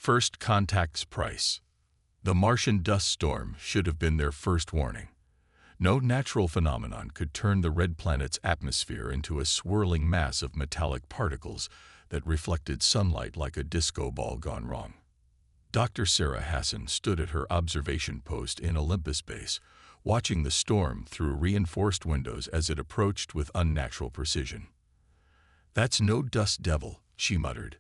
First contact's price. The Martian dust storm should have been their first warning. No natural phenomenon could turn the red planet's atmosphere into a swirling mass of metallic particles that reflected sunlight like a disco ball gone wrong. Dr. Sarah Hassan stood at her observation post in Olympus Base, watching the storm through reinforced windows as it approached with unnatural precision. "That's no dust devil," she muttered,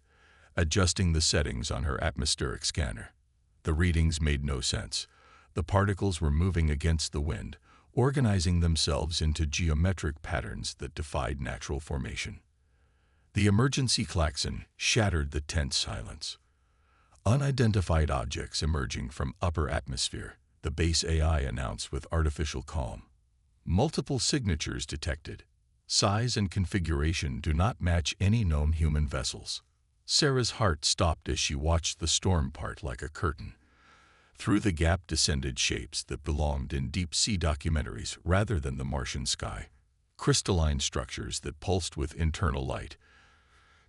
adjusting the settings on her atmospheric scanner. The readings made no sense. The particles were moving against the wind, organizing themselves into geometric patterns that defied natural formation. The emergency klaxon shattered the tense silence. Unidentified objects emerging from upper atmosphere, the base AI announced with artificial calm. Multiple signatures detected. Size and configuration do not match any known human vessels. Sarah's heart stopped as she watched the storm part like a curtain. Through the gap descended shapes that belonged in deep-sea documentaries rather than the Martian sky. Crystalline structures that pulsed with internal light,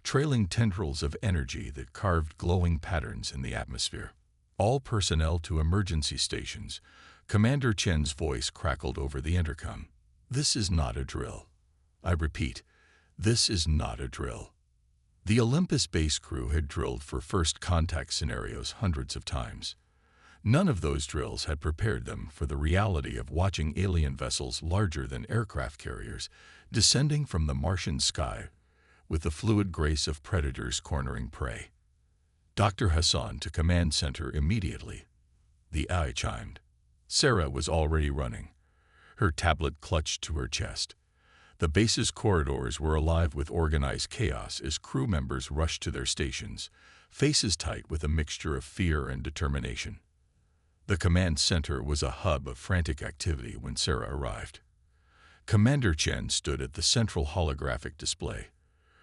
trailing tendrils of energy that carved glowing patterns in the atmosphere. "All personnel to emergency stations," Commander Chen's voice crackled over the intercom. "This is not a drill. I repeat, this is not a drill." The Olympus base crew had drilled for first contact scenarios hundreds of times. None of those drills had prepared them for the reality of watching alien vessels larger than aircraft carriers descending from the Martian sky with the fluid grace of predators cornering prey. Dr. Hassan to command center immediately. The eye chimed. Sarah was already running, her tablet clutched to her chest. The base's corridors were alive with organized chaos as crew members rushed to their stations, faces tight with a mixture of fear and determination. The command center was a hub of frantic activity when Sarah arrived. Commander Chen stood at the central holographic display,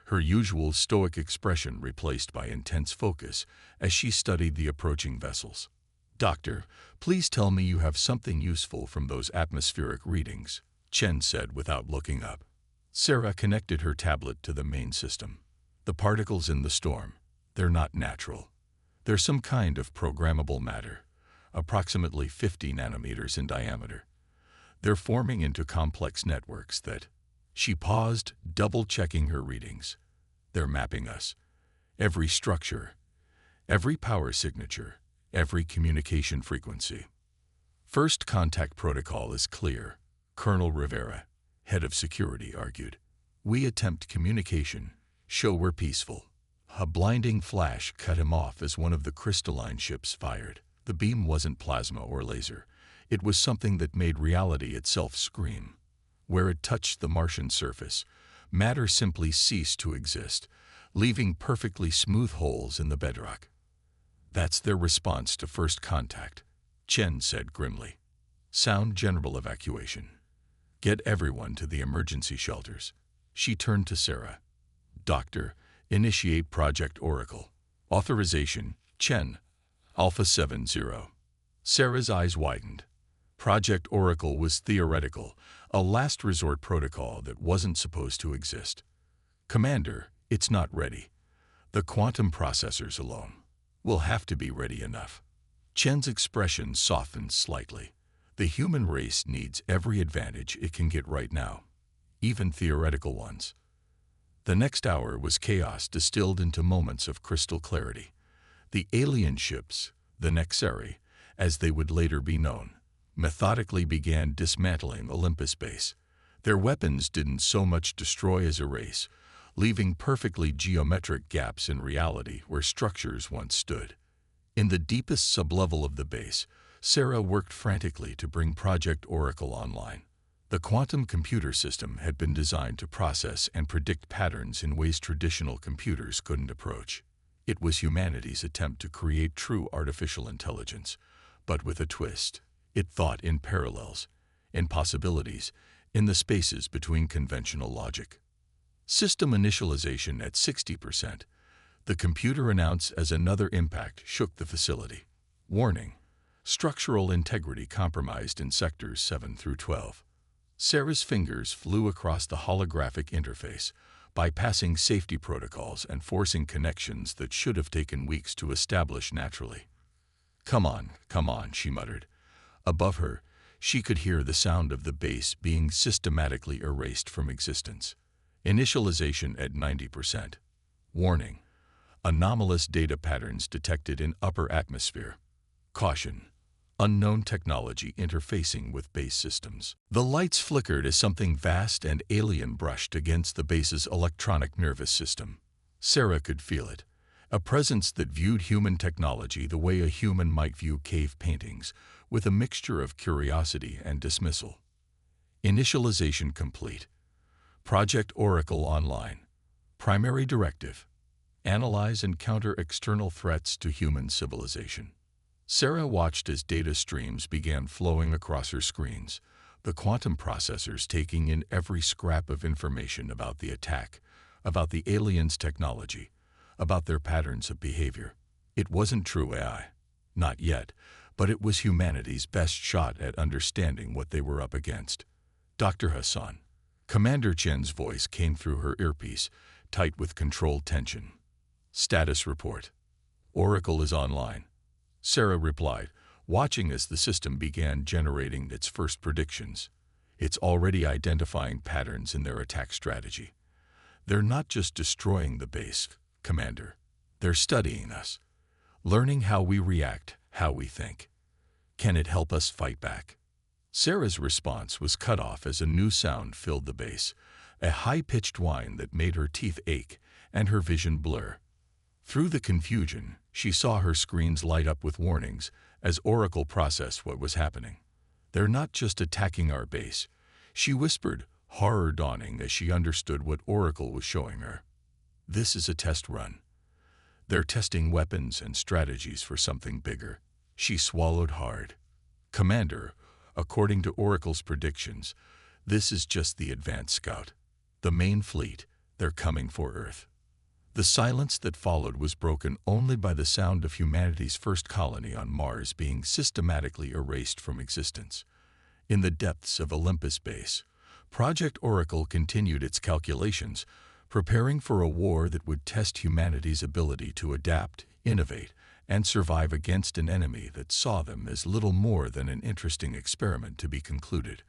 her usual stoic expression replaced by intense focus as she studied the approaching vessels. "Doctor, please tell me you have something useful from those atmospheric readings," Chen said without looking up. Sarah connected her tablet to the main system. "The particles in the storm, they're not natural. They're some kind of programmable matter, approximately 50 nanometers in diameter. They're forming into complex networks that—" She paused, double-checking her readings. "They're mapping us. Every structure, every power signature, every communication frequency." "First contact protocol is clear," Colonel Rivera, head of security, argued. "We attempt communication. Show we're peaceful." A blinding flash cut him off as one of the crystalline ships fired. The beam wasn't plasma or laser. It was something that made reality itself scream. Where it touched the Martian surface, matter simply ceased to exist, leaving perfectly smooth holes in the bedrock. "That's their response to first contact," Chen said grimly. "Sound general evacuation. Get everyone to the emergency shelters." She turned to Sarah. "Doctor, initiate Project Oracle. Authorization, Chen, Alpha 70. Sarah's eyes widened. Project Oracle was theoretical, a last resort protocol that wasn't supposed to exist. "Commander, it's not ready. The quantum processors alone will have to be ready enough." Chen's expression softened slightly. "The human race needs every advantage it can get right now, even theoretical ones." The next hour was chaos distilled into moments of crystal clarity. The alien ships, the Nexari, as they would later be known, methodically began dismantling Olympus Base. Their weapons didn't so much destroy as erase, leaving perfectly geometric gaps in reality where structures once stood. In the deepest sublevel of the base, Sarah worked frantically to bring Project Oracle online. The quantum computer system had been designed to process and predict patterns in ways traditional computers couldn't approach. It was humanity's attempt to create true artificial intelligence, but with a twist. It thought in parallels, in possibilities, in the spaces between conventional logic. System initialization at 60%, the computer announced as another impact shook the facility. Warning: structural integrity compromised in sectors 7 through 12. Sarah's fingers flew across the holographic interface, bypassing safety protocols and forcing connections that should have taken weeks to establish naturally. Come on, she muttered. Above her, she could hear the sound of the base being systematically erased from existence. Initialization at 90%. Warning: anomalous data patterns detected in upper atmosphere. Caution: unknown technology interfacing with base systems. The lights flickered as something vast and alien brushed against the base's electronic nervous system. Sarah could feel it, a presence that viewed human technology the way a human might view cave paintings, with a mixture of curiosity and dismissal. Initialization complete. Project Oracle online. Primary directive: analyze and counter external threats to human civilization. Sarah watched as data streams began flowing across her screens, the quantum processors taking in every scrap of information about the attack, about the aliens' technology, about their patterns of behavior. It wasn't true AI. Not yet, but it was humanity's best shot at understanding what they were up against. Dr. Hassan. Commander Chen's voice came through her earpiece, tight with controlled tension. Status report. Oracle is online. Sarah replied, watching as the system began generating its first predictions. It's already identifying patterns in their attack strategy. They're not just destroying the base, Commander. They're studying us, learning how we react, how we think. Can it help us fight back? Sarah's response was cut off as a new sound filled the base, a high-pitched whine that made her teeth ache and her vision blur. Through the confusion, she saw her screens light up with warnings as Oracle processed what was happening. They're not just attacking our base, she whispered, horror dawning as she understood what Oracle was showing her. This is a test run. They're testing weapons and strategies for something bigger. She swallowed hard. Commander, according to Oracle's predictions, this is just the advanced scout. The main fleet, they're coming for Earth. The silence that followed was broken only by the sound of humanity's first colony on Mars being systematically erased from existence. In the depths of Olympus Base, Project Oracle continued its calculations, preparing for a war that would test humanity's ability to adapt, innovate, and survive against an enemy that saw them as little more than an interesting experiment to be concluded.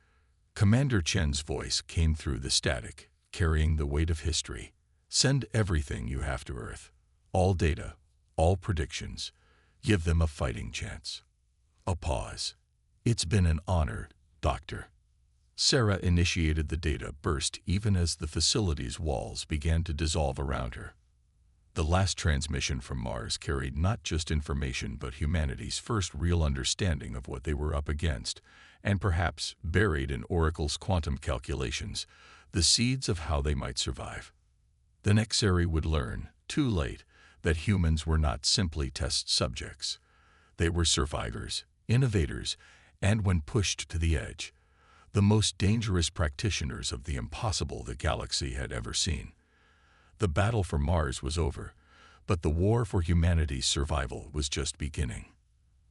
Commander Chen's voice came through the static, carrying the weight of history. Send everything you have to Earth. All data, all predictions. Give them a fighting chance. A pause. It's been an honor, Doctor. Sarah initiated the data burst even as the facility's walls began to dissolve around her. The last transmission from Mars carried not just information but humanity's first real understanding of what they were up against, and perhaps, buried in Oracle's quantum calculations, the seeds of how they might survive. The Nexari would learn, too late, that humans were not simply test subjects. They were survivors, innovators, and when pushed to the edge, the most dangerous practitioners of the impossible the galaxy had ever seen. The battle for Mars was over, but the war for humanity's survival was just beginning.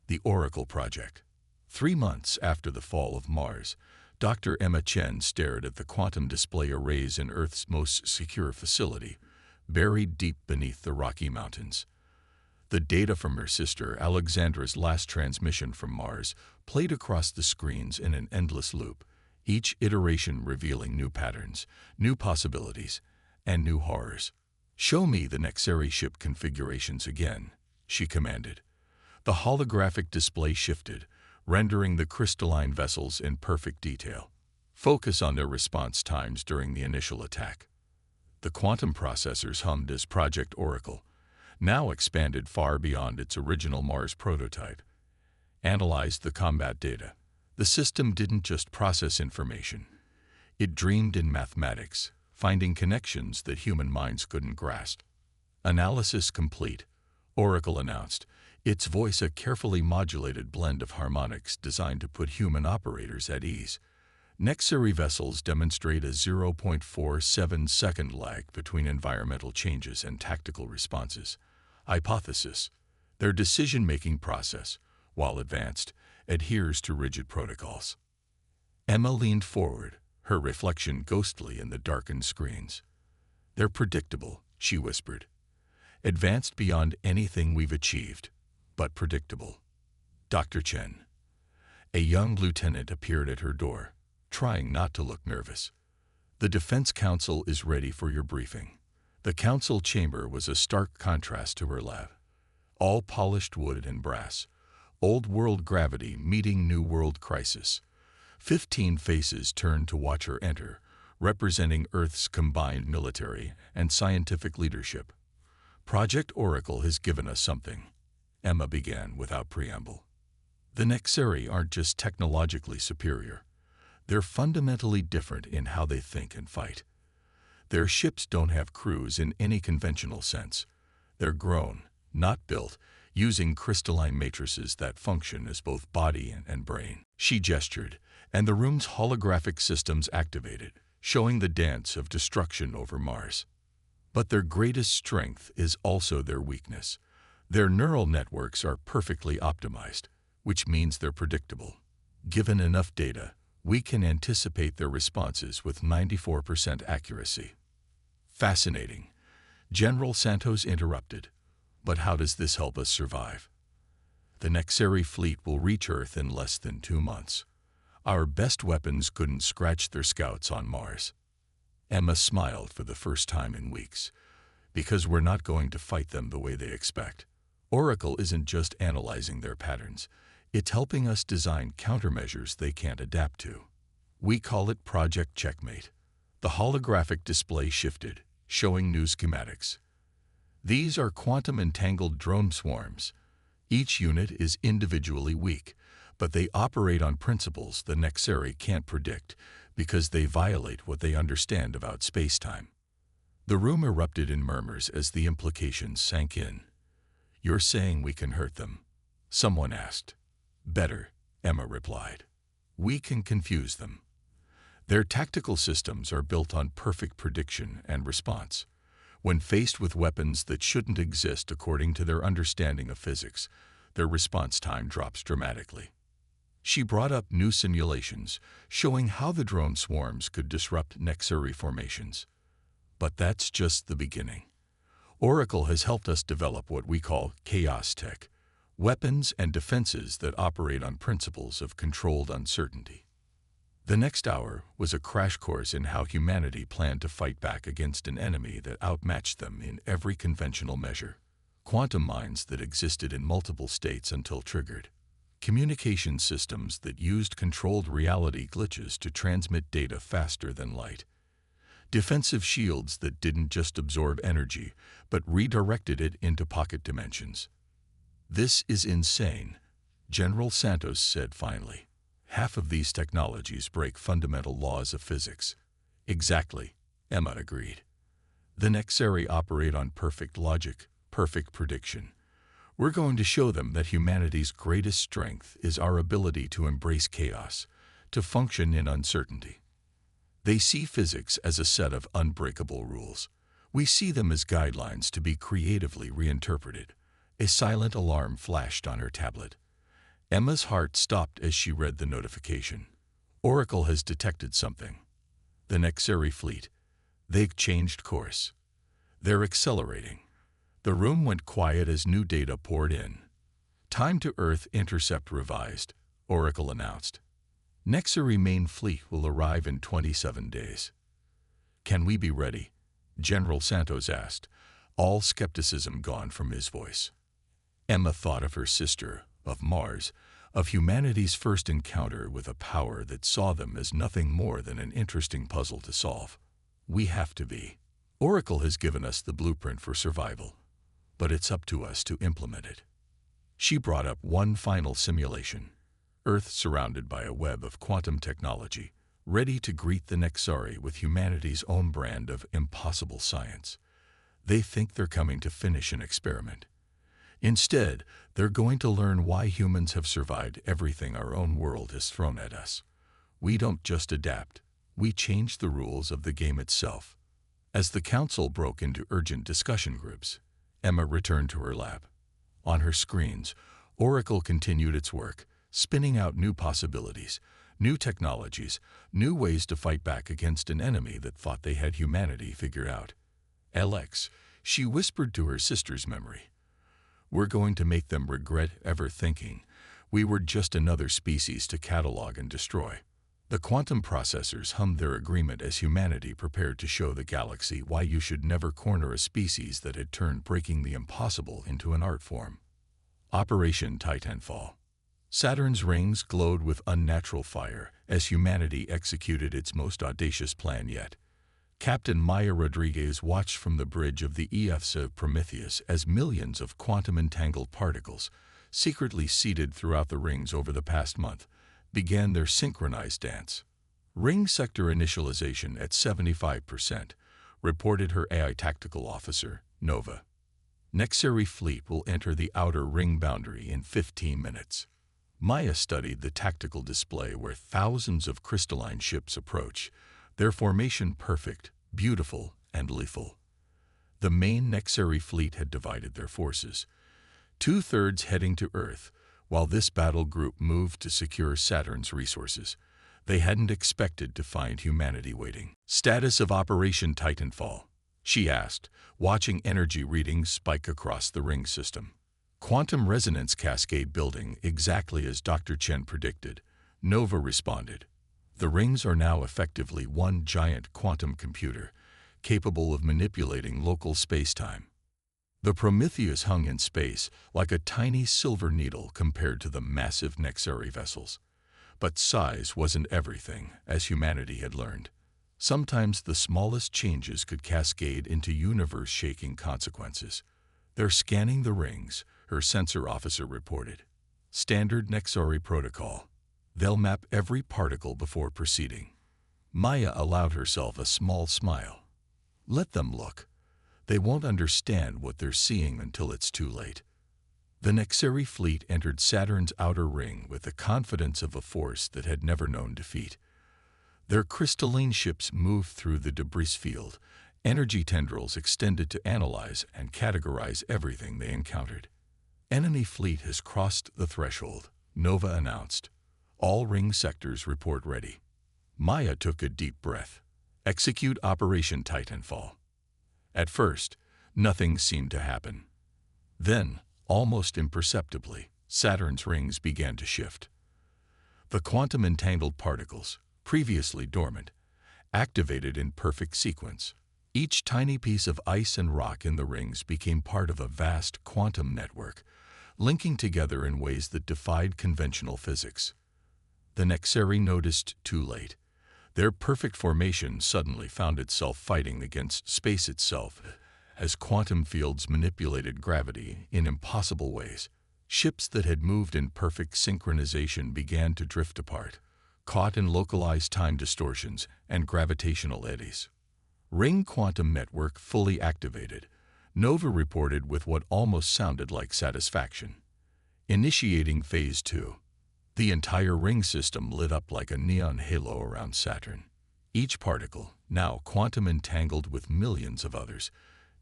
The Oracle Project. 3 months after the fall of Mars, Dr. Emma Chen stared at the quantum display arrays in Earth's most secure facility, buried deep beneath the Rocky Mountains. The data from her sister Alexandra's last transmission from Mars played across the screens in an endless loop, each iteration revealing new patterns, new possibilities, and new horrors. "Show me the Nexari ship configurations again," she commanded. The holographic display shifted, rendering the crystalline vessels in perfect detail. Focus on their response times during the initial attack. The quantum processors hummed as Project Oracle, now expanded far beyond its original Mars prototype, analyzed the combat data. The system didn't just process information. It dreamed in mathematics, finding connections that human minds couldn't grasp. Analysis complete, Oracle announced, its voice a carefully modulated blend of harmonics designed to put human operators at ease. Nexari vessels demonstrate a 0.47-second lag between environmental changes and tactical responses. Hypothesis: their decision-making process, while advanced, adheres to rigid protocols. Emma leaned forward, her reflection ghostly in the darkened screens. They're predictable, she whispered. Advanced beyond anything we've achieved, but predictable. Dr. Chen. A young lieutenant appeared at her door, trying not to look nervous. The Defense Council is ready for your briefing. The council chamber was a stark contrast to her lab. All polished wood and brass. Old world gravity meeting new world crisis. 15 faces turned to watch her enter, representing Earth's combined military and scientific leadership. Project Oracle has given us something, Emma began without preamble. The Nexeri aren't just technologically superior. They're fundamentally different in how they think and fight. Their ships don't have crews in any conventional sense. They're grown, not built, using crystalline matrices that function as both body and brain. She gestured, and the room's holographic systems activated, showing the dance of destruction over Mars. But their greatest strength is also their weakness. Their neural networks are perfectly optimized, which means they're predictable. Given enough data, we can anticipate their responses with 94% accuracy. Fascinating. General Santos interrupted. But how does this help us survive? The Nexeri fleet will reach Earth in less than 2 months. Our best weapons couldn't scratch their scouts on Mars. Emma smiled for the first time in weeks. Because we're not going to fight them the way they expect. Oracle isn't just analyzing their patterns. It's helping us design countermeasures they can't adapt to. We call it Project Checkmate. The holographic display shifted, showing new schematics. These are quantum-entangled drone swarms. Each unit is individually weak, but they operate on principles the Nexeri can't predict because they violate what they understand about space-time. The room erupted in murmurs as the implications sank in. You're saying we can hurt them? Someone asked. Better, Emma replied. We can confuse them. Their tactical systems are built on perfect prediction and response. When faced with weapons that shouldn't exist according to their understanding of physics, their response time drops dramatically. She brought up new simulations, showing how the drone swarms could disrupt Nexeri formations. But that's just the beginning. Oracle has helped us develop what we call chaos tech, weapons and defenses that operate on principles of controlled uncertainty. The next hour was a crash course in how humanity planned to fight back against an enemy that outmatched them in every conventional measure. Quantum mines that existed in multiple states until triggered. Communication systems that used controlled reality glitches to transmit data faster than light. Defensive shields that didn't just absorb energy, but redirected it into pocket dimensions. This is insane, General Santos said finally. Half of these technologies break fundamental laws of physics. Exactly, Emma agreed. The Nexeri operate on perfect logic, perfect prediction. We're going to show them that humanity's greatest strength is our ability to embrace chaos, to function in uncertainty. They see physics as a set of unbreakable rules. We see them as guidelines to be creatively reinterpreted. A silent alarm flashed on her tablet. Emma's heart stopped as she read the notification. Oracle has detected something. The Nexeri fleet. They've changed course. They're accelerating. The room went quiet as new data poured in. Time to Earth intercept revised, Oracle announced. Nexeri main fleet will arrive in 27 days. Can we be ready? General Santos asked, all skepticism gone from his voice. Emma thought of her sister, of Mars, of humanity's first encounter with a power that saw them as nothing more than an interesting puzzle to solve. We have to be. Oracle has given us the blueprint for survival, but it's up to us to implement it. She brought up one final simulation. Earth surrounded by a web of quantum technology, ready to greet the Nexeri with humanity's own brand of impossible science. They think they're coming to finish an experiment. Instead, they're going to learn why humans have survived everything our own world has thrown at us. We don't just adapt, we change the rules of the game itself. As the council broke into urgent discussion groups, Emma returned to her lab. On her screens, Oracle continued its work, spinning out new possibilities, new technologies, new ways to fight back against an enemy that thought they had humanity figured out. LX, she whispered to her sister's memory. We're going to make them regret ever thinking we were just another species to catalog and destroy. The quantum processors hummed their agreement as humanity prepared to show the galaxy why you should never corner a species that had turned breaking the impossible into an art form. Operation Titanfall. Saturn's rings glowed with unnatural fire as humanity executed its most audacious plan yet. Captain Maya Rodriguez watched from the bridge of the EFSA of Prometheus as millions of quantum-entangled particles, secretly seeded throughout the rings over the past month, began their synchronized dance. Ring sector initialization at 75%, reported her AI tactical officer, Nova. Nexari fleet will enter the outer ring boundary in 15 minutes. Maya studied the tactical display where thousands of crystalline ships approach, their formation perfect, beautiful, and lethal. The main Nexari fleet had divided their forces, 2/3 heading to Earth, while this battle group moved to secure Saturn's resources. They hadn't expected to find humanity waiting. Status of Operation Titanfall, she asked, watching energy readings spike across the ring system. Quantum resonance cascade building exactly as Dr. Chen predicted, Nova responded. The rings are now effectively one giant quantum computer, capable of manipulating local space-time. The Prometheus hung in space like a tiny silver needle compared to the massive Nexari vessels. But size wasn't everything, as humanity had learned. Sometimes the smallest changes could cascade into universe-shaking consequences. They're scanning the rings, her sensor officer reported. Standard Nexari protocol. They'll map every particle before proceeding. Maya allowed herself a small smile. Let them look. They won't understand what they're seeing until it's too late. The Nexari fleet entered Saturn's outer ring with the confidence of a force that had never known defeat. Their crystalline ships moved through the debris field, energy tendrils extended to analyze and categorize everything they encountered. Enemy fleet has crossed the threshold, Nova announced. All ring sectors report ready. Maya took a deep breath. Execute Operation Titanfall. At first, nothing seemed to happen. Then, almost imperceptibly, Saturn's rings began to shift. The quantum-entangled particles, previously dormant, activated in perfect sequence. Each tiny piece of ice and rock in the rings became part of a vast quantum network, linking together in ways that defied conventional physics. The Nexari noticed too late. Their perfect formation suddenly found itself fighting against space itself as quantum fields manipulated gravity in impossible ways. Ships that had moved in perfect synchronization began to drift apart, caught in localized time distortions and gravitational eddies. Ring quantum network fully activated, Nova reported with what almost sounded like satisfaction. Initiating Phase 2. The entire ring system lit up like a neon halo around Saturn. Each particle, now quantum entangled with millions of others,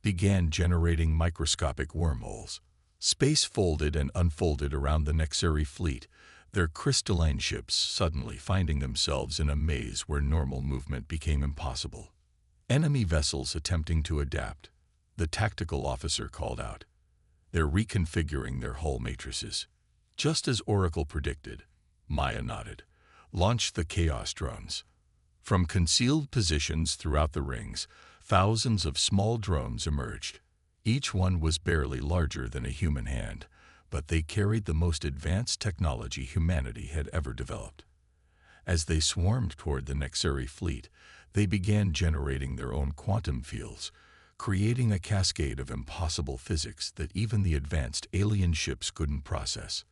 began generating microscopic wormholes. Space folded and unfolded around the Nexari fleet, their crystalline ships suddenly finding themselves in a maze where normal movement became impossible. Enemy vessels attempting to adapt, the tactical officer called out. They're reconfiguring their hull matrices. Just as Oracle predicted, Maya nodded. Launch the Chaos drones. From concealed positions throughout the rings, thousands of small drones emerged. Each one was barely larger than a human hand, but they carried the most advanced technology humanity had ever developed. As they swarmed toward the Nexari fleet, they began generating their own quantum fields, creating a cascade of impossible physics that even the advanced alien ships couldn't process.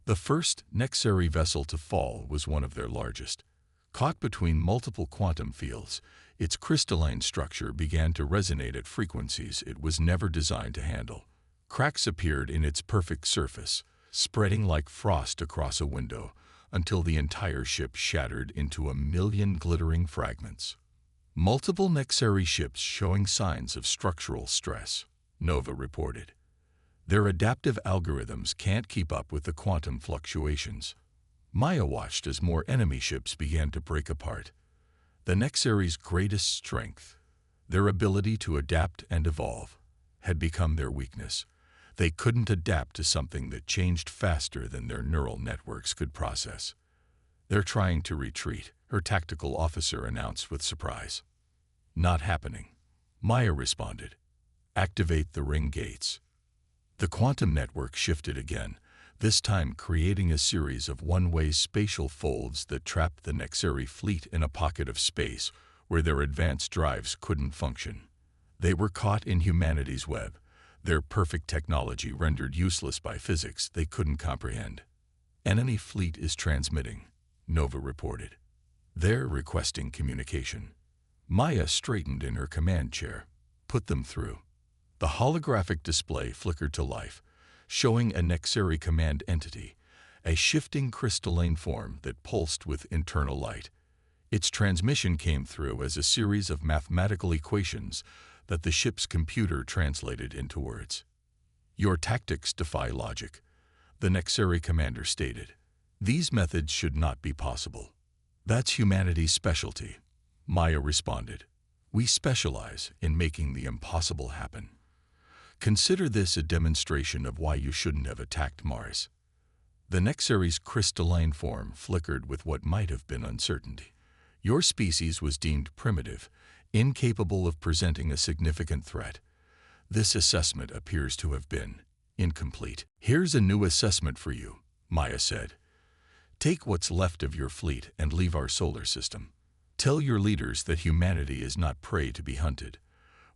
The first Nexari vessel to fall was one of their largest. Caught between multiple quantum fields, its crystalline structure began to resonate at frequencies it was never designed to handle. Cracks appeared in its perfect surface, spreading like frost across a window, until the entire ship shattered into a million glittering fragments. Multiple Nexari ships showing signs of structural stress, Nova reported. Their adaptive algorithms can't keep up with the quantum fluctuations. Maya watched as more enemy ships began to break apart. The Nexari's greatest strength, Their ability to adapt and evolve had become their weakness. They couldn't adapt to something that changed faster than their neural networks could process. "They're trying to retreat," her tactical officer announced with surprise. "Not happening," Maya responded. "Activate the ring gates." The quantum network shifted again, this time creating a series of one-way spatial folds that trapped the Nexeri fleet in a pocket of space where their advanced drives couldn't function. They were caught in humanity's web, their perfect technology rendered useless by physics they couldn't comprehend. "Enemy fleet is transmitting," Nova reported. "They're requesting communication." Maya straightened in her command chair. "Put them through." The holographic display flickered to life, showing a Nexeri command entity, a shifting crystalline form that pulsed with internal light. Its transmission came through as a series of mathematical equations that the ship's computer translated into words. "Your tactics defy logic," the Nexeri commander stated. "These methods should not be possible." "That's humanity's specialty," Maya responded. "We specialize in making the impossible happen. Consider this a demonstration of why you shouldn't have attacked Mars." The Nexeri's crystalline form flickered with what might have been uncertainty. "Your species was deemed primitive, incapable of presenting a significant threat. This assessment appears to have been incomplete." "Here's a new assessment for you," Maya said. "Take what's left of your fleet and leave our solar system. Tell your leaders that humanity is not prey to be hunted.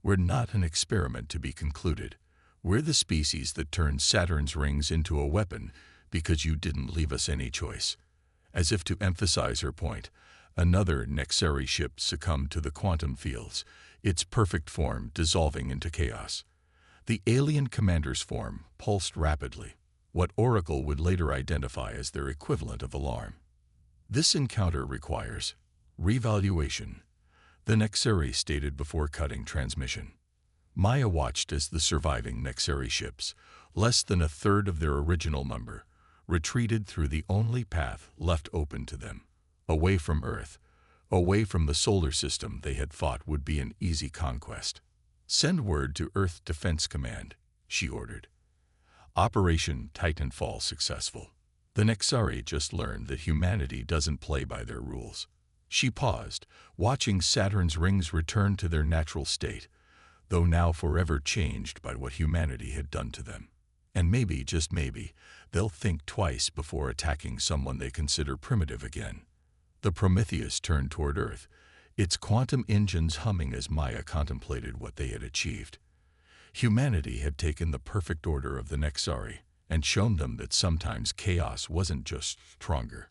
We're not an experiment to be concluded. We're the species that turned Saturn's rings into a weapon because you didn't leave us any choice." As if to emphasize her point, another Nexeri ship succumbed to the quantum fields, its perfect form dissolving into chaos. The alien commander's form pulsed rapidly, what Oracle would later identify as their equivalent of alarm. "This encounter requires revaluation," the Nexeri stated before cutting transmission. Maya watched as the surviving Nexeri ships, less than a third of their original number, retreated through the only path left open to them, away from Earth, away from the solar system they had thought would be an easy conquest. "Send word to Earth Defense Command," she ordered. Operation Titanfall successful. The Nexeri just learned that humanity doesn't play by their rules. She paused, watching Saturn's rings return to their natural state, though now forever changed by what humanity had done to them. And maybe, just maybe, they'll think twice before attacking someone they consider primitive again. The Prometheus turned toward Earth, its quantum engines humming as Maya contemplated what they had achieved. Humanity had taken the perfect order of the Nexeri and shown them that sometimes chaos wasn't just stronger.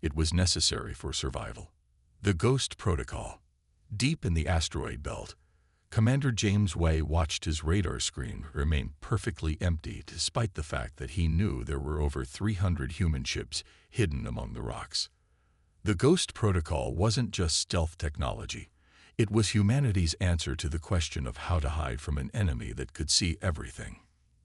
It was necessary for survival. The Ghost Protocol. Deep in the asteroid belt, Commander James Way watched his radar screen remain perfectly empty despite the fact that he knew there were over 300 human ships hidden among the rocks. The Ghost Protocol wasn't just stealth technology. It was humanity's answer to the question of how to hide from an enemy that could see everything.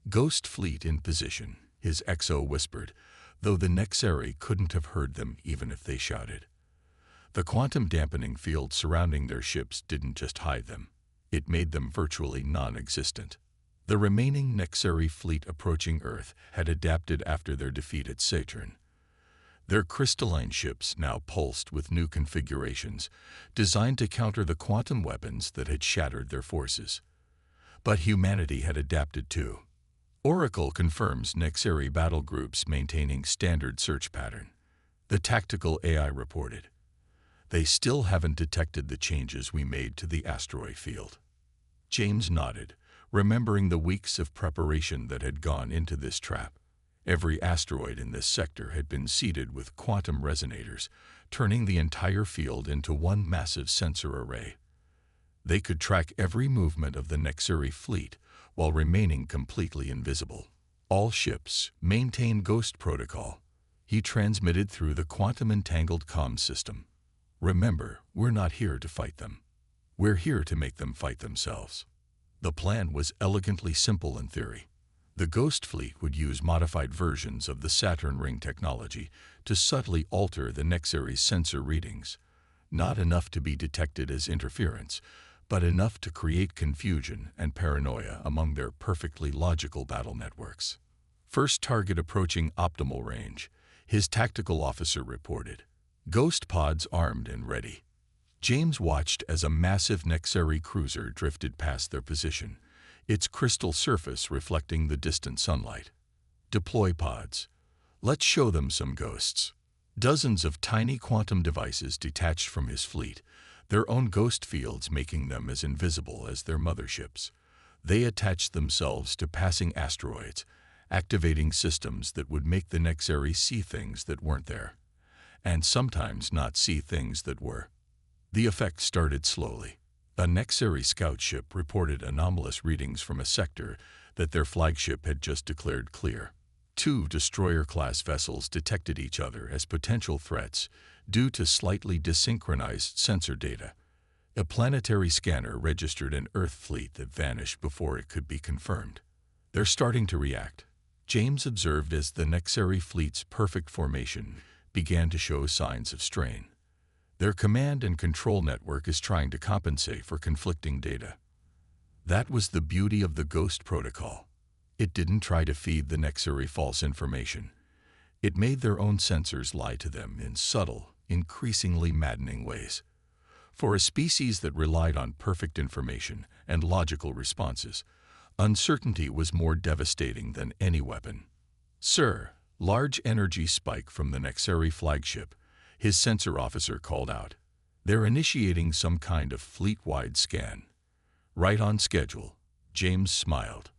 "Ghost Fleet in position," his XO whispered, though the Nexeri couldn't have heard them even if they shouted. The quantum dampening field surrounding their ships didn't just hide them. It made them virtually non-existent. The remaining Nexeri fleet approaching Earth had adapted after their defeat at Saturn. Their crystalline ships now pulsed with new configurations, designed to counter the quantum weapons that had shattered their forces. But humanity had adapted too. Oracle confirms Nexeri battle groups maintaining standard search pattern. The tactical AI reported. "They still haven't detected the changes we made to the asteroid field." James nodded, remembering the weeks of preparation that had gone into this trap. Every asteroid in this sector had been seeded with quantum resonators, turning the entire field into one massive sensor array. They could track every movement of the Nexeri fleet while remaining completely invisible. "All ships maintain Ghost Protocol," he transmitted through the quantum-entangled comm system. "Remember, we're not here to fight them. We're here to make them fight themselves." The plan was elegantly simple in theory. The Ghost Fleet would use modified versions of the Saturn ring technology to subtly alter the Nexeri's sensor readings, not enough to be detected as interference, but enough to create confusion and paranoia among their perfectly logical battle networks. First target approaching optimal range, his tactical officer reported. Ghost pods armed and ready. James watched as a massive Nexari cruiser drifted past their position, its crystal surface reflecting the distant sunlight. Deploy pods. Let's show them some ghosts. Dozens of tiny quantum devices detached from his fleet, their own ghost fields making them as invisible as their motherships. They attached themselves to passing asteroids, activating systems that would make the Nexari see things that weren't there, and sometimes not see things that were. The effect started slowly. A Nexari scout ship reported anomalous readings from a sector that their flagship had just declared clear. Two destroyer-class vessels detected each other as potential threats due to slightly desynchronized sensor data. A planetary scanner registered an Earth fleet that vanished before it could be confirmed. They're starting to react, James observed as the Nexari fleet's perfect formation began to show signs of strain. Their command and control network is trying to compensate for conflicting data. That was the beauty of the Ghost Protocol. It didn't try to feed the Nexari false information. It made their own sensors lie to them in subtle, increasingly maddening ways. For a species that relied on perfect information and logical responses, uncertainty was more devastating than any weapon. "Sir," large energy spike from the Nexari flagship, his sensor officer called out. "They're initiating some kind of fleet-wide scan." "Right on schedule," James smiled.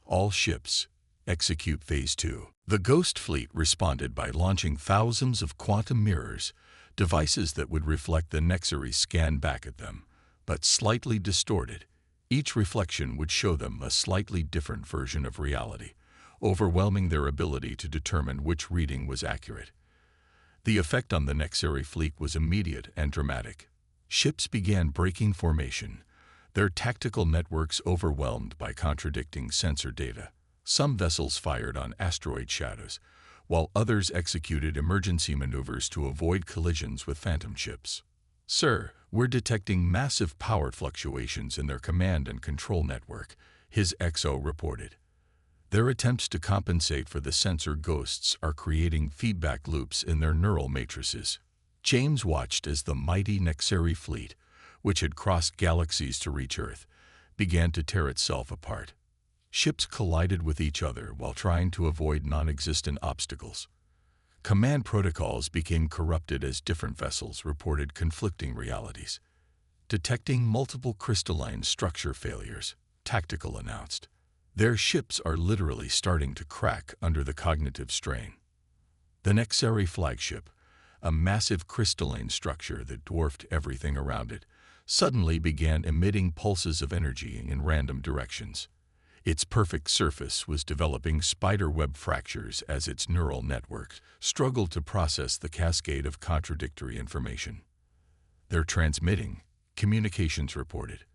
"All ships, execute Phase 2. The Ghost Fleet responded by launching thousands of quantum mirrors, devices that would reflect the Nexari scan back at them, but slightly distorted. Each reflection would show them a slightly different version of reality, overwhelming their ability to determine which reading was accurate. The effect on the Nexari fleet was immediate and dramatic. Ships began breaking formation, their tactical networks overwhelmed by contradicting sensor data. Some vessels fired on asteroid shadows, while others executed emergency maneuvers to avoid collisions with phantom ships. "Sir, we're detecting massive power fluctuations in their command and control network," his XO reported. "Their attempts to compensate for the sensor ghosts are creating feedback loops in their neural matrices." James watched as the mighty Nexari fleet, which had crossed galaxies to reach Earth, began to tear itself apart. Ships collided with each other while trying to avoid non-existent obstacles. Command protocols became corrupted as different vessels reported conflicting realities. "Detecting multiple crystalline structure failures," Tactical announced. "Their ships are literally starting to crack under the cognitive strain." The Nexari flagship, a massive crystalline structure that dwarfed everything around it, suddenly began emitting pulses of energy in random directions. Its perfect surface was developing spiderweb fractures as its neural network struggled to process the cascade of contradictory information. "They're transmitting," communications reported,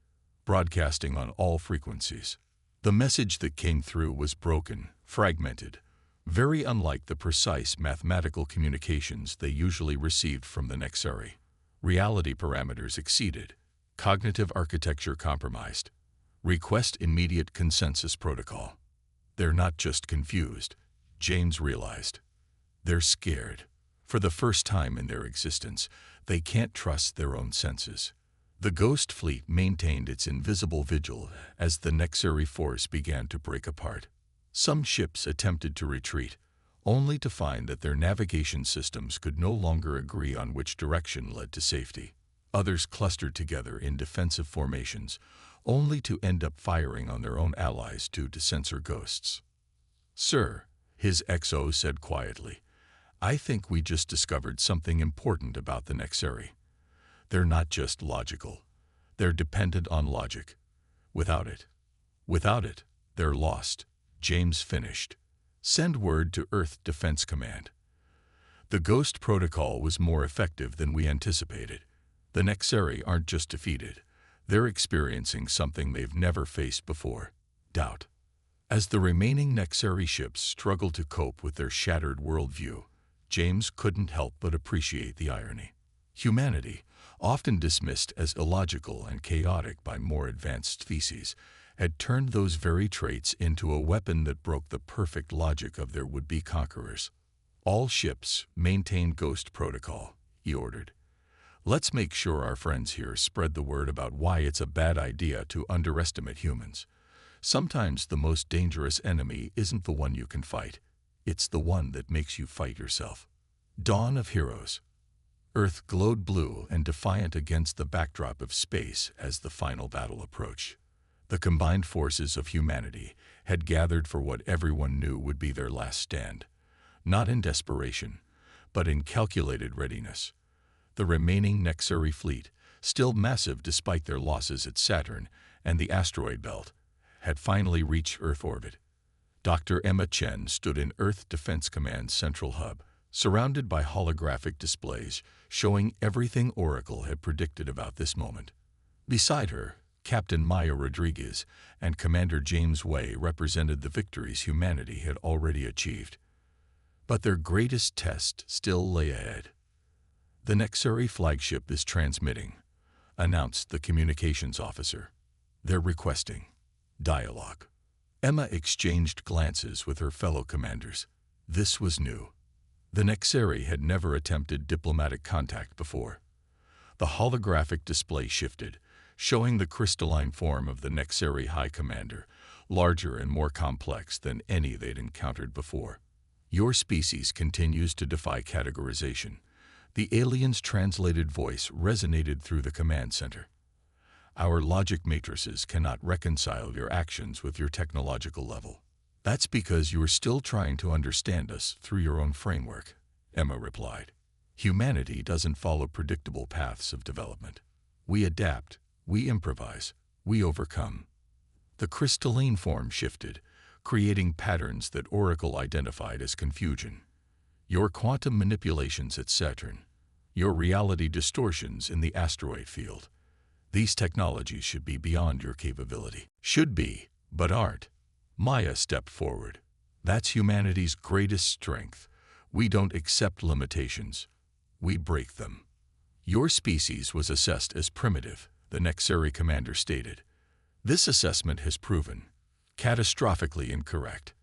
broadcasting on all frequencies. The message that came through was broken, fragmented, very unlike the precise mathematical communications they usually received from the Nexari. Reality parameters exceeded, cognitive architecture compromised. Request immediate consensus protocol. They're not just confused, James realized. They're scared. For the first time in their existence, they can't trust their own senses. The Ghost Fleet maintained its invisible vigil as the Nexari force began to break apart. Some ships attempted to retreat, only to find that their navigation systems could no longer agree on which direction led to safety. Others clustered together in defensive formations, only to end up firing on their own allies due to sensor ghosts. "Sir," his XO said quietly, "I think we just discovered something important about the Nexari. They're not just logical. They're dependent on logic. Without it, they're lost." James finished. "Send word to Earth Defense Command." The Ghost Protocol was more effective than we anticipated. The Nexari aren't just defeated. They're experiencing something they've never faced before: doubt. As the remaining Nexari ships struggled to cope with their shattered worldview, James couldn't help but appreciate the irony. Humanity, often dismissed as illogical and chaotic by more advanced species, had turned those very traits into a weapon that broke the perfect logic of their would-be conquerors. "All ships maintain Ghost Protocol," he ordered. "Let's make sure our friends here spread the word about why it's a bad idea to underestimate humans. Sometimes the most dangerous enemy isn't the one you can fight. It's the one that makes you fight yourself." Dawn of Heroes. Earth glowed blue and defiant against the backdrop of space as the final battle approached. The combined forces of humanity had gathered for what everyone knew would be their last stand, not in desperation, but in calculated readiness. The remaining Nexari fleet, still massive despite their losses at Saturn and the asteroid belt, had finally reached Earth orbit. Dr. Emma Chen stood in Earth Defense Command's central hub, surrounded by holographic displays showing everything Oracle had predicted about this moment. Beside her, Captain Maya Rodriguez and Commander James Way represented the victories humanity had already achieved. But their greatest test still lay ahead. "The Nexari flagship is transmitting," announced the communications officer. "They're requesting dialogue." Emma exchanged glances with her fellow commanders. This was new. The Nexari had never attempted diplomatic contact before. The holographic display shifted, showing the crystalline form of the Nexari High Commander, larger and more complex than any they'd encountered before. "Your species continues to defy categorization." The alien's translated voice resonated through the command center. "Our logic matrices cannot reconcile your actions with your technological level." "That's because you are still trying to understand us through your own framework," Emma replied. "Humanity doesn't follow predictable paths of development. We adapt, we improvise, we overcome." The crystalline form shifted, creating patterns that Oracle identified as confusion. "Your quantum manipulations at Saturn, your reality distortions in the asteroid field. These technologies should be beyond your capability." "Should be, but aren't." Maya stepped forward. "That's humanity's greatest strength. We don't accept limitations. We break them." "Your species was assessed as primitive," the Nexari commander stated. "This assessment has proven catastrophically incorrect.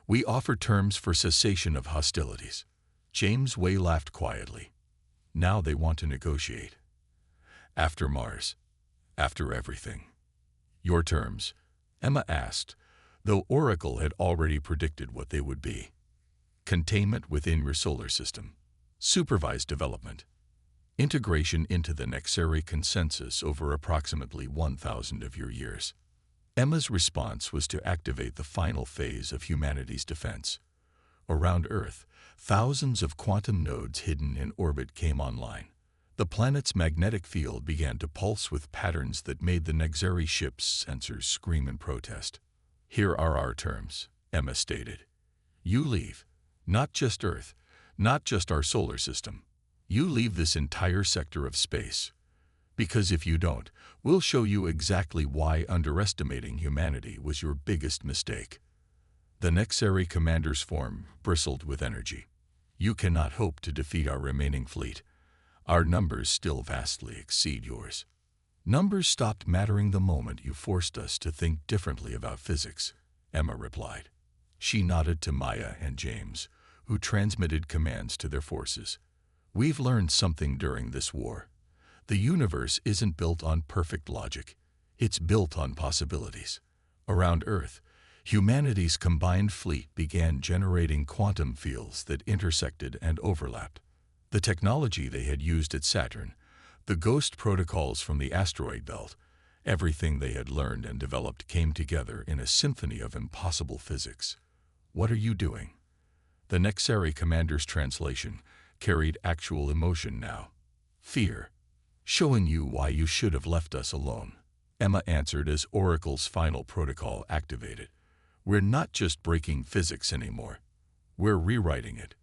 We offer terms for cessation of hostilities." James Way laughed quietly. "Now they want to negotiate. After Mars. After everything." "Your terms?" Emma asked, though Oracle had already predicted what they would be. "Containment within your solar system. Supervised development. Integration into the Nexari consensus over approximately 1,000 of your years." Emma's response was to activate the final phase of humanity's defense. Around Earth, thousands of quantum nodes hidden in orbit came online. The planet's magnetic field began to pulse with patterns that made the Nexari ship's sensors scream in protest. "Here are our terms," Emma stated. "You leave. Not just Earth, not just our solar system. You leave this entire sector of space. Because if you don't, we'll show you exactly why underestimating humanity was your biggest mistake." The Nexari commander's form bristled with energy. "You cannot hope to defeat our remaining fleet. Our numbers still vastly exceed yours." "Numbers stopped mattering the moment you forced us to think differently about physics," Emma replied. She nodded to Maya and James, who transmitted commands to their forces. "We've learned something during this war. The universe isn't built on perfect logic. It's built on possibilities." Around Earth, humanity's combined fleet began generating quantum fields that intersected and overlapped. The technology they had used at Saturn, the ghost protocols from the asteroid belt, everything they had learned and developed came together in a symphony of impossible physics. "What are you doing?" The Nexari commander's translation carried actual emotion now. "Fear. Showing you why you should have left us alone," Emma answered as Oracle's final protocol activated. "We're not just breaking physics anymore. We're rewriting it."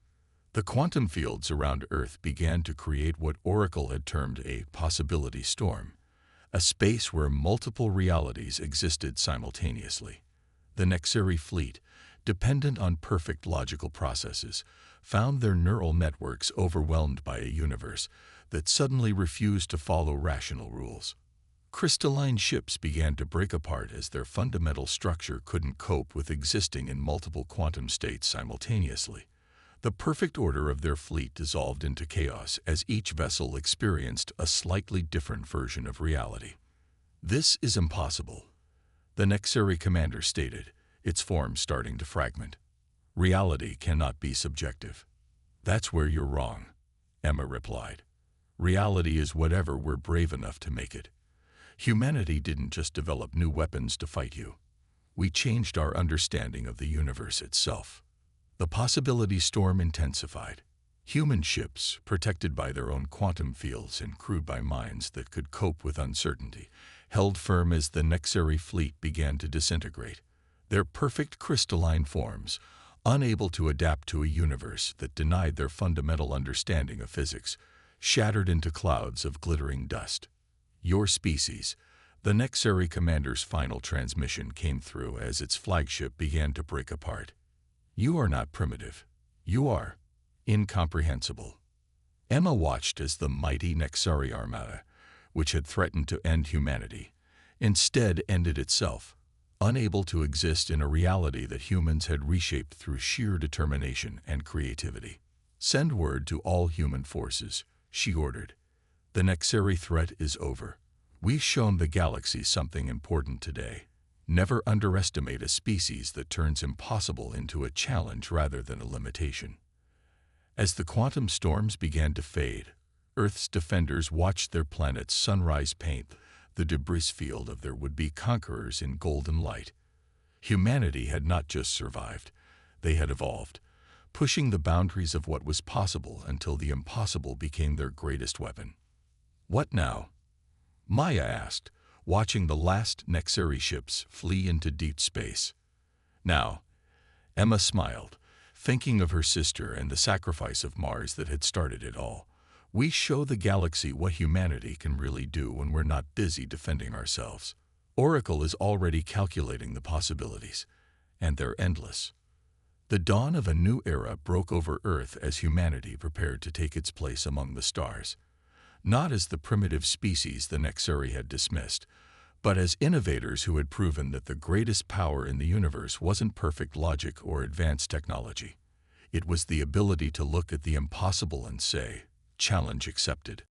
The quantum fields around Earth began to create what Oracle had termed a possibility storm, a space where multiple realities existed simultaneously. The Nexari fleet, dependent on perfect logical processes, found their neural networks overwhelmed by a universe that suddenly refused to follow rational rules. Crystalline ships began to break apart as their fundamental structure couldn't cope with existing in multiple quantum states simultaneously. The perfect order of their fleet dissolved into chaos as each vessel experienced a slightly different version of reality. "This is impossible," the Nexari commander stated, its form starting to fragment. "Reality cannot be subjective." "That's where you're wrong," Emma replied. "Reality is whatever we're brave enough to make it. Humanity didn't just develop new weapons to fight you. We changed our understanding of the universe itself." The possibility storm intensified. Human ships, protected by their own quantum fields and crewed by minds that could cope with uncertainty, held firm as the Nexari fleet began to disintegrate. Their perfect crystalline forms, unable to adapt to a universe that denied their fundamental understanding of physics, shattered into clouds of glittering dust. "Your species," the Nexari commander's final transmission came through as its flagship began to break apart. "You are not primitive. You are incomprehensible." Emma watched as the mighty Nexari armada, which had threatened to end humanity, instead ended itself, unable to exist in a reality that humans had reshaped through sheer determination and creativity. "Send word to all human forces," she ordered. "The Nexari threat is over. We've shown the galaxy something important today. Never underestimate a species that turns impossible into a challenge rather than a limitation." As the quantum storms began to fade, Earth's defenders watched their planet's sunrise paint the debris field of their would-be conquerors in golden light. Humanity had not just survived, they had evolved, pushing the boundaries of what was possible until the impossible became their greatest weapon. "What now?" Maya asked, watching the last Nexari ships flee into deep space. "Now," Emma smiled, thinking of her sister and the sacrifice of Mars that had started it all. "We show the galaxy what humanity can really do when we're not busy defending ourselves. Oracle is already calculating the possibilities, and they're endless." The dawn of a new era broke over Earth as humanity prepared to take its place among the stars. Not as the primitive species the Nexari had dismissed, but as innovators who had proven that the greatest power in the universe wasn't perfect logic or advanced technology. It was the ability to look at the impossible and say, "Challenge accepted."